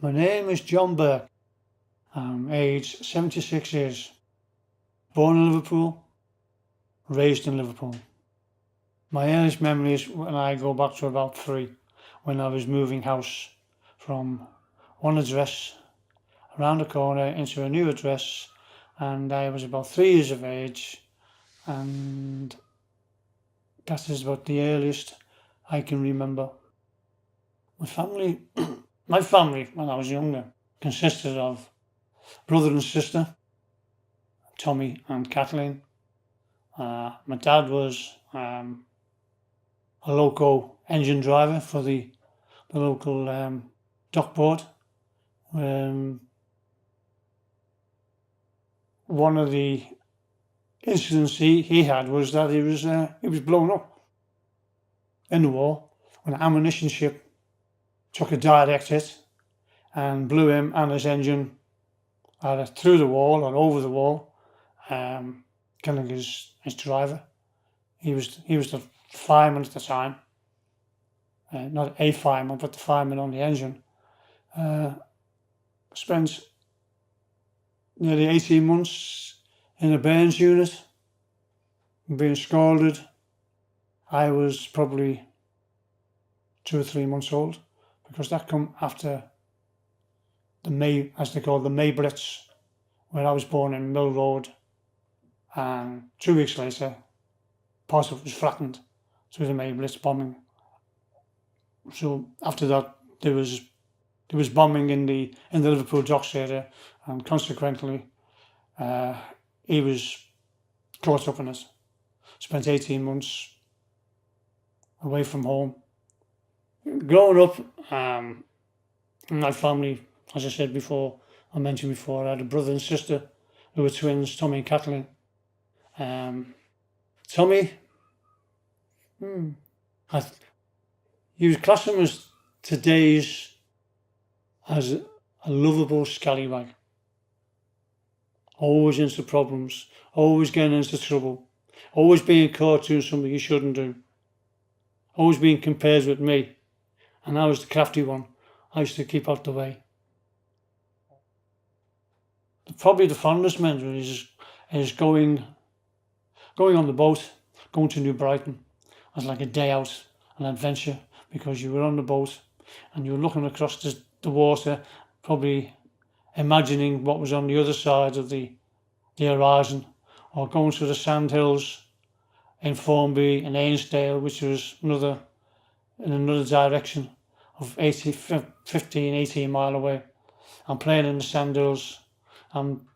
My name is John Burke. I'm aged 76 years. Born in Liverpool, raised in Liverpool. My earliest memories when I go back to about 3, when I was moving house from one address around the corner into a new address, and I was about 3 years of age, and that is about the earliest I can remember. My family when I was younger consisted of brother and sister, Tommy and Kathleen. My dad was a local engine driver for the local dock board. One of the incidents he had was that he was blown up in the war when an ammunition ship took a direct hit and blew him and his engine either through the wall or over the wall, killing his driver. He was the fireman at the time, not a fireman, but the fireman on the engine. Spent nearly 18 months in a burns unit, being scalded. I was probably 2 or 3 months old, because that come after the May, as they call the May Blitz, where I was born in Mill Road, and 2 weeks later, part of it was flattened through the May Blitz bombing. So after that, there was bombing in the Liverpool docks area, and consequently, he was caught up in it. Spent 18 months away from home. Growing up, my family, as I said before, I mentioned before, I had a brother and sister who were twins, Tommy and Kathleen. Tommy, he was classing him as today's as a lovable scallywag. Always into problems, always getting into trouble, always being caught doing something you shouldn't do, always being compared with me, and I was the crafty one. I used to keep out the way. Probably the fondest memory is going on the boat, going to New Brighton. It was like a day out, an adventure, because you were on the boat and you were looking across the water, probably imagining what was on the other side of the horizon, or going through the sandhills in Formby and Ainsdale, which was in another direction of 18 mile away. I'm playing in the sandhills. I'm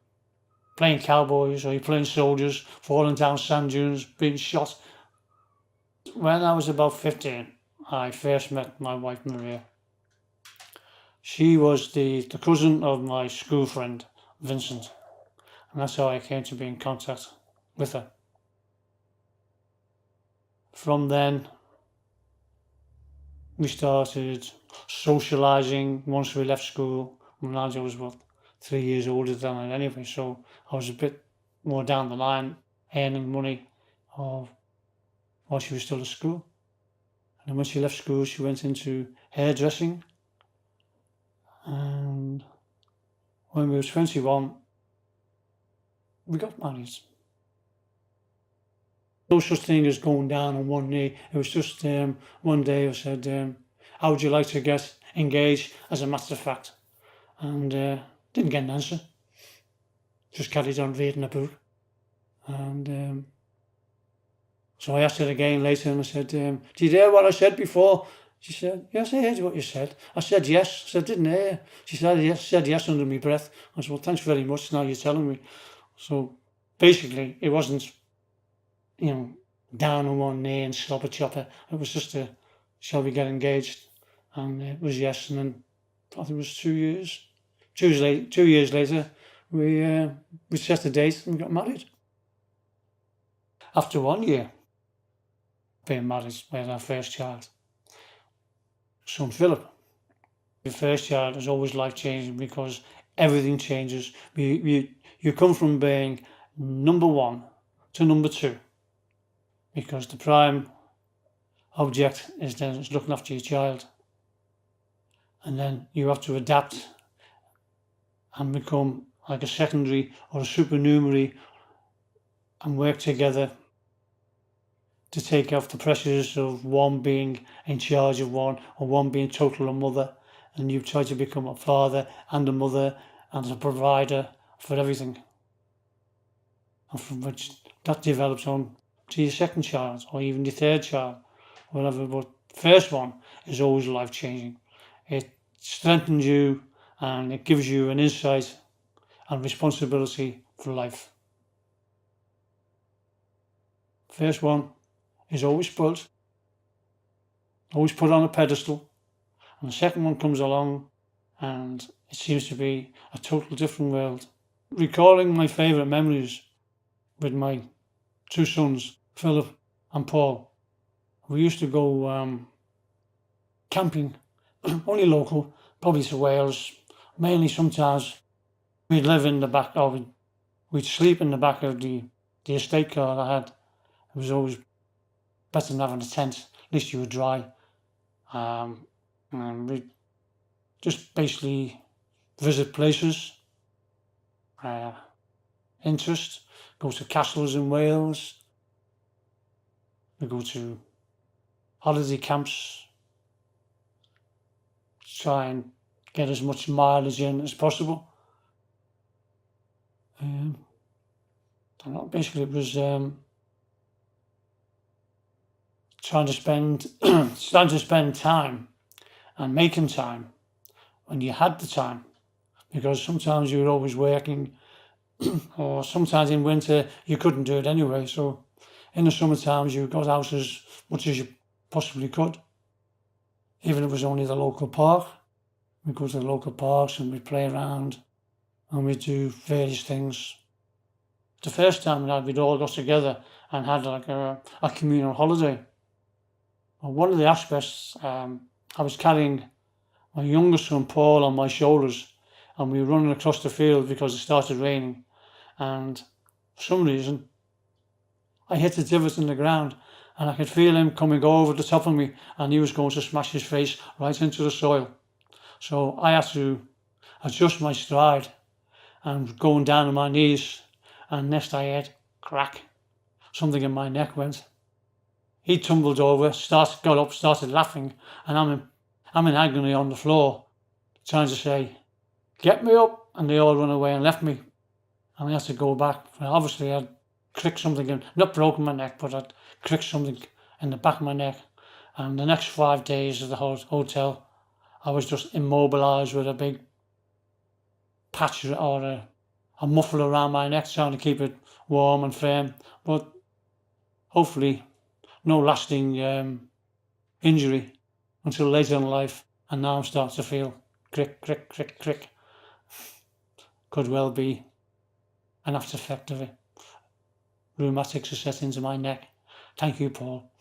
playing cowboys, or you're playing soldiers, falling down sand dunes, being shot. When I was about 15, I first met my wife Maria. She was the cousin of my school friend Vincent, and that's how I came to be in contact with her. From then, we started socialising once we left school. Nadia was 3 years older than I anyway, so I was a bit more down the line, earning money while she was still at school. And then when she left school, she went into hairdressing. And when we were 21, we got married. No such thing as going down on one knee. It was just one day I said, how would you like to get engaged, as a matter of fact? And didn't get an answer. Just carried on reading a book. And so I asked her again later, and I said, did you hear what I said before? She said, yes, I heard what you said. I said yes. I said, didn't hear you. She said yes under my breath. I said, well, thanks very much. Now you're telling me. So basically, it wasn't, down on one knee and slobber chopper. It was just shall we get engaged? And it was yes. And then I think it was 2 years. 2 years later, we set a date and got married. After 1 year being married, we had our first child, son Philip. The first child is always life-changing, because everything changes. You come from being number 1 to number 2, because the prime object is looking after your child, and then you have to adapt and become like a secondary or a supernumerary and work together to take off the pressures of one being in charge of one, or one being total a mother, and you try to become a father and a mother and a provider for everything. And from which that develops on to your second child or even your third child, whatever. But the first one is always life changing. It strengthens you and it gives you an insight and responsibility for life. First one is always spoilt, always put on a pedestal, and the second one comes along and it seems to be a total different world. Recalling my favourite memories with my two sons, Philip and Paul, we used to go camping, only local, probably to Wales. Mainly sometimes we'd live in the back, or we'd sleep in the back of the estate car I had. It was always better than having a tent, at least you were dry. And we'd just basically visit places, interest, go to castles in Wales, we go to holiday camps, try and get as much mileage in as possible. Basically, it was trying to spend time and making time when you had the time, because sometimes you were always working, or sometimes in winter you couldn't do it anyway. So in the summer times you got out as much as you possibly could, even if it was only the local park. We'd go to the local parks and we'd play around and we'd do various things. The first time we'd all got together and had like a communal holiday. Well, one of the aspects, I was carrying my youngest son Paul on my shoulders, and we were running across the field because it started raining, and for some reason I hit a divot in the ground and I could feel him coming over the top of me, and he was going to smash his face right into the soil. So I had to adjust my stride and going down on my knees, and next I heard crack, something in my neck went. He tumbled over, got up, started laughing, and I'm in agony on the floor, trying to say, "Get me up," and they all run away and left me. And I had to go back. Obviously I'd cricked something, not broken my neck, but I'd cricked something in the back of my neck. And the next 5 days at the hotel, I was just immobilised with a big patch or a muffler around my neck, trying to keep it warm and firm. But hopefully no lasting injury until later in life. And now I'm starting to feel crick, crick, crick, crick. Could well be an after effect of it. Rheumatics are set into my neck. Thank you, Paul.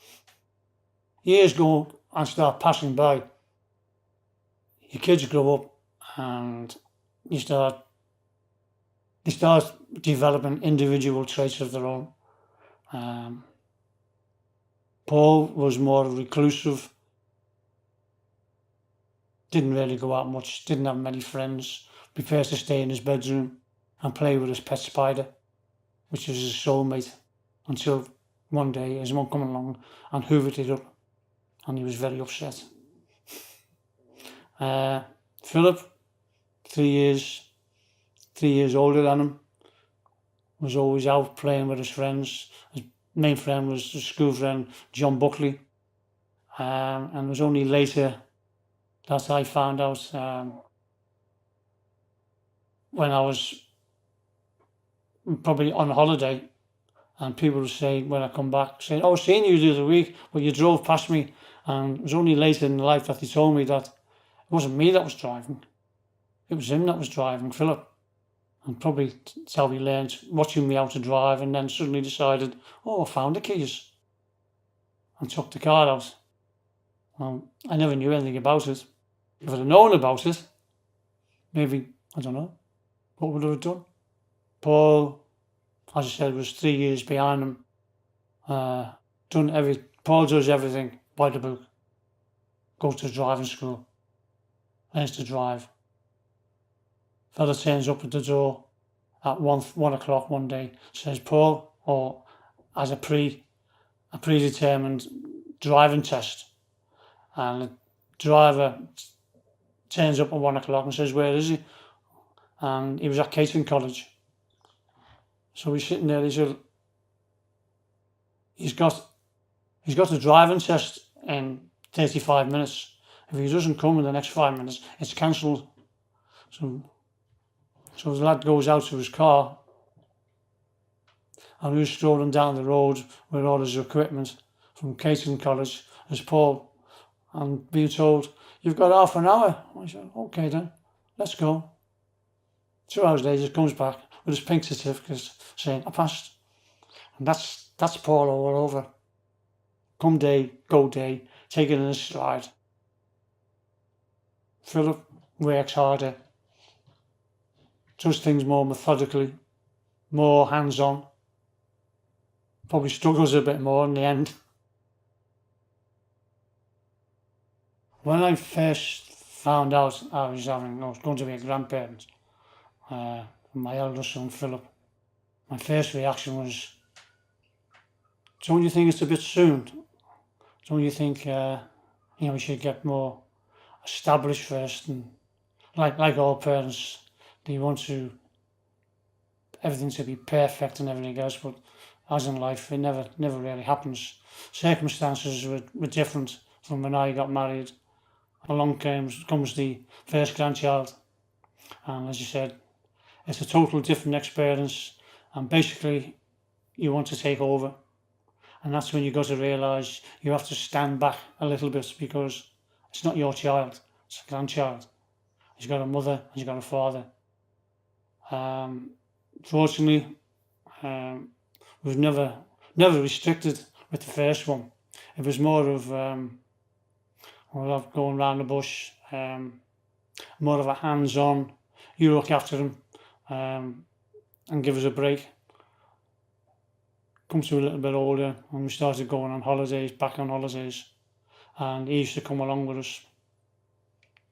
Years go and start passing by. Your kids grow up and they start developing individual traits of their own. Paul was more reclusive, didn't really go out much, didn't have many friends, preferred to stay in his bedroom and play with his pet spider, which was his soulmate, until one day his mum came along and hoovered it up, and he was very upset. Philip, 3 years older than him, was always out playing with his friends. His main friend was his school friend John Buckley, and it was only later that I found out, when I was probably on holiday, and people would say when I come back, saying, "Oh, I seen you the other week, but you drove past me." And it was only later in life that he told me that it wasn't me that was driving, it was him that was driving, Philip. And probably that's how he learned, watching me how to drive, and then suddenly decided, "Oh, I found the keys," and took the car out. Well, I never knew anything about it. If I'd have known about it, maybe, I don't know, what would I have done? Paul, as I said, was 3 years behind him. Paul does everything by the book. Goes to driving school, learns to drive, Fella turns up at the door at 1 o'clock one day, says, Paul, or as a predetermined driving test. And the driver turns up at 1 o'clock and says, where is he? And he was at catering college. So he's sitting there, he said, he's got the driving test in 35 minutes. If he doesn't come in the next 5 minutes, it's cancelled. So the lad goes out to his car, and who's strolling down the road with all his equipment from catering college is Paul, and being told, you've got half an hour. I said, okay then, let's go. 2 hours later, he comes back with his pink certificate saying, I passed. And that's Paul all over. Come day, go day, take it in his stride. Philip works harder, does things more methodically, more hands-on, probably struggles a bit more in the end. When I first found out I was going to be a grandparent for my eldest son Philip, my first reaction was, don't you think it's a bit soon? Don't you think we should get more established first? And like all parents, they want everything to be perfect and everything else, but as in life, it never really happens. Circumstances were different from when I got married. Along comes the first grandchild, and as you said, it's a total different experience, and basically you want to take over, and that's when you got to realise you have to stand back a little bit, because it's not your child, it's a grandchild. He's got a mother, he's got a father. Fortunately, we've never restricted with the first one. It was more of going around the bush, more of a hands-on, you look after him and give us a break. Come to a little bit older, and we started going on holidays, back on holidays, and he used to come along with us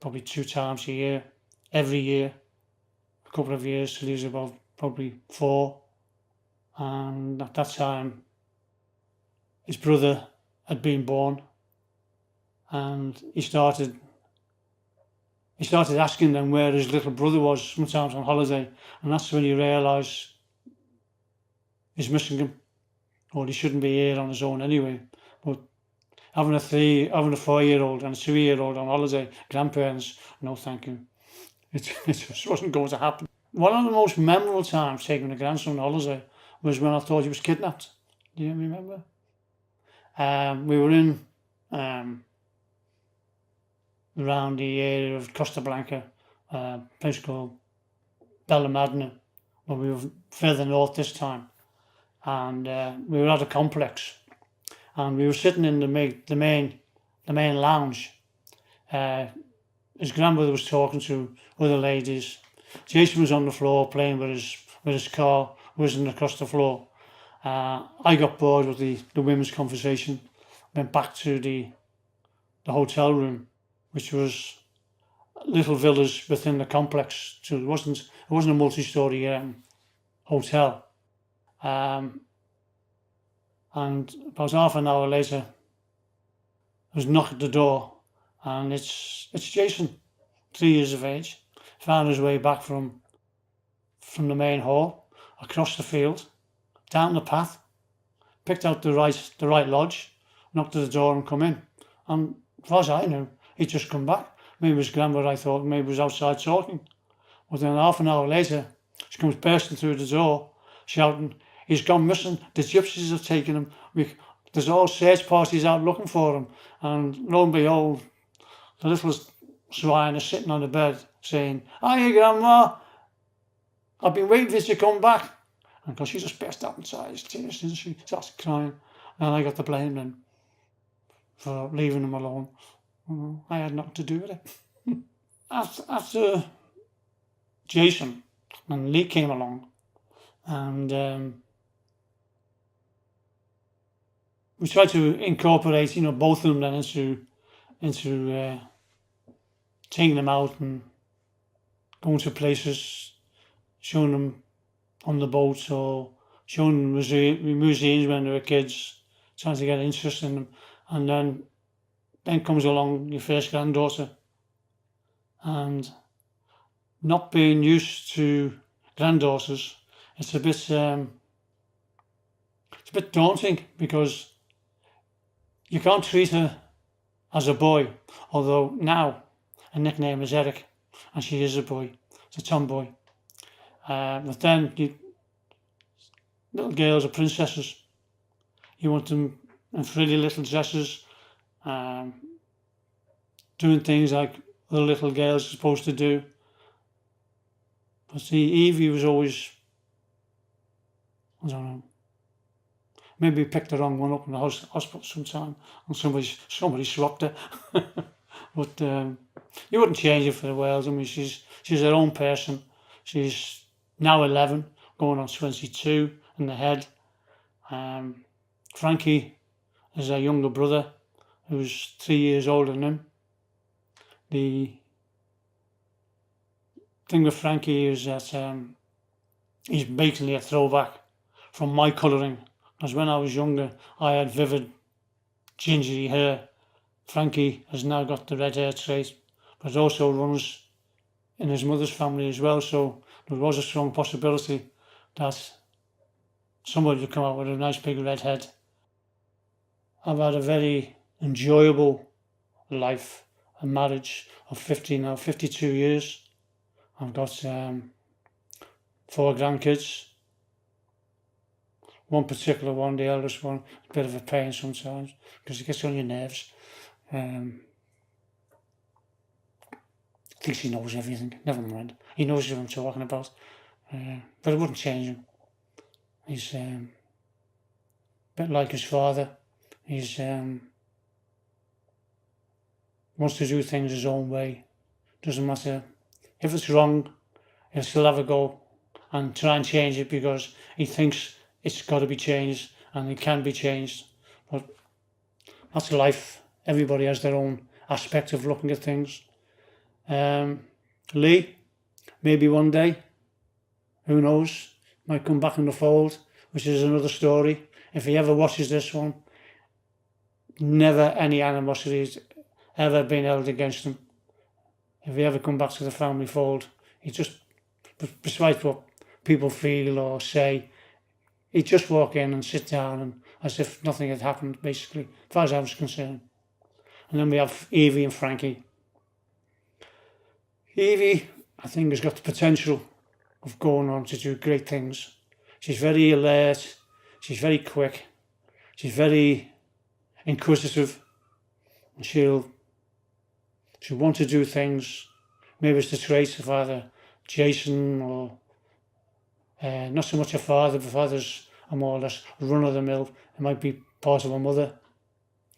probably 2 times a year, every year, a couple of years till he was about probably 4. And at that time, his brother had been born, and he started asking them where his little brother was sometimes on holiday, and that's when you realise he's missing him, or he shouldn't be here on his own anyway. But having a 4-year-old and a 2-year-old on holiday, grandparents, no thank you. It just wasn't going to happen. One of the most memorable times taking a grandson on holiday was when I thought he was kidnapped. Do you remember? We were in around the area of Costa Blanca, a place called Bellamadna, but we were further north this time, and we were at a complex, and we were sitting in the main lounge. His grandmother was talking to other ladies. Jason was on the floor playing with his car, whizzing across the floor. I got bored with the women's conversation, went back to the hotel room, which was little villas within the complex. So it wasn't a multi-story hotel. And about half an hour later, there was a knock at the door, and it's Jason, 3 years of age, found his way back from the main hall, across the field, down the path, picked out the right lodge, knocked at the door and come in. And as far as I knew, he'd just come back. Maybe his grandmother, I thought, maybe was outside talking. But then half an hour later, she comes bursting through the door, shouting, he's gone missing, the gypsies have taken him, there's all search parties out looking for him. And lo and behold, the little swine is sitting on the bed saying, hiya grandma, I've been waiting for you to come back. And because she just burst out in tears, didn't she? Started crying. And I got to blame them for leaving him alone. I had nothing to do with it. After Jason and Lee came along, and we tried to incorporate, both of them then into taking them out and going to places, showing them on the boats or showing them museums when they were kids, trying to get interest in them. And then comes along your first granddaughter, and not being used to granddaughters, it's a bit daunting, because you can't treat her as a boy, although now her nickname is Eric, and she is a boy. It's a tomboy. But then little girls are princesses. You want them in frilly little dresses, doing things like the little girls are supposed to do. But see, Evie was always, I don't know, maybe picked the wrong one up in the hospital sometime, and somebody swapped her. But you wouldn't change it for the world. I mean, she's her own person. She's now 11, going on 22 in the head. Frankie is her younger brother, who's 3 years older than him. The thing with Frankie is that he's basically a throwback from my colouring, because when I was younger I had vivid gingery hair. Frankie has now got the red hair trait, but it also runs in his mother's family as well, so there was a strong possibility that somebody would come out with a nice big red head. I've had a very enjoyable life, a marriage of 52 years. I've got 4 grandkids. One particular one, the eldest one, a bit of a pain sometimes because it gets on your nerves. Thinks he knows everything. Never mind. He knows what I'm talking about. But it wouldn't change him. He's a bit like his father. He's wants to do things his own way. Doesn't matter if it's wrong, he'll still have a go and try and change it, because he thinks it's got to be changed and it can be changed. But that's life. Everybody has their own aspect of looking at things. Lee, maybe one day, who knows, might come back in the fold, which is another story. If he ever watches this one, never any animosities ever been held against him. If he ever come back to the family fold, he just, despite what people feel or say, he'd just walk in and sit down and as if nothing had happened, basically, as far as I was concerned. And then we have Evie and Frankie. Evie, I think, has got the potential of going on to do great things. She's very alert, she's very quick, she's very inquisitive, and she'll want to do things. Maybe it's the traits of either Jason or not so much her father. The father's a more or less run-of-the-mill. It might be part of her mother.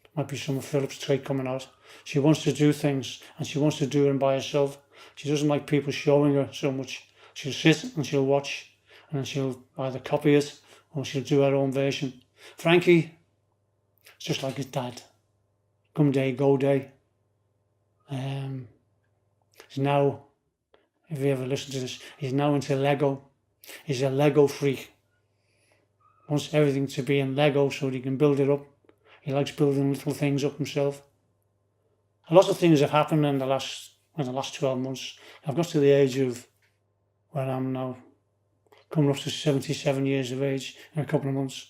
It might be some of Philip's trait coming out. She wants to do things, and she wants to do them by herself. She doesn't like people showing her so much. She'll sit and she'll watch, and then she'll either copy it or she'll do her own version. Frankie, it's just like his dad. Come day, go day. He's now, if you ever listen to this, he's now into Lego. He's a Lego freak. Wants everything to be in Lego so that he can build it up. He likes building little things up himself. A lot of things have happened in the last 12 months. I've got to the age of where I'm now coming up to 77 years of age in a couple of months.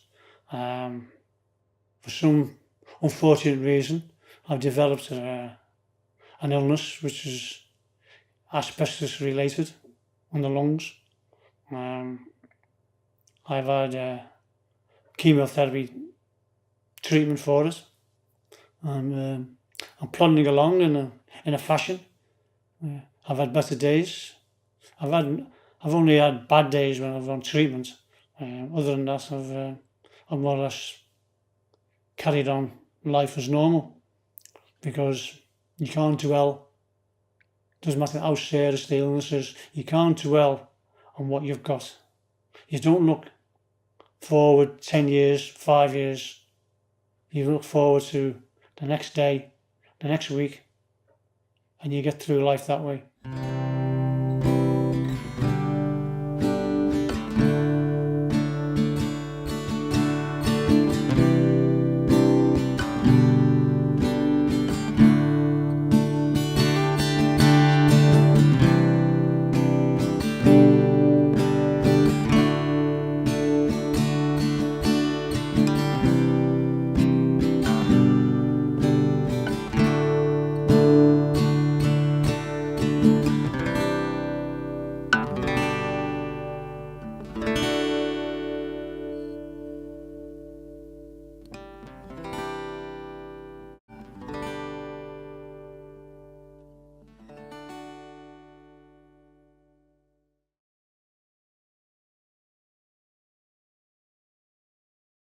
For some unfortunate reason, I've developed an illness which is asbestos related on the lungs. I've had chemotherapy treatment for it, and I'm plodding along in a fashion. I've had better days. I've only had bad days when I've on treatment. Other than that, I've more or less carried on life as normal, because you can't dwell. Doesn't matter how serious the illness is, you can't dwell on what you've got. You don't look forward 10 years, 5 years. You look forward to the next day, the next week, and you get through life that way.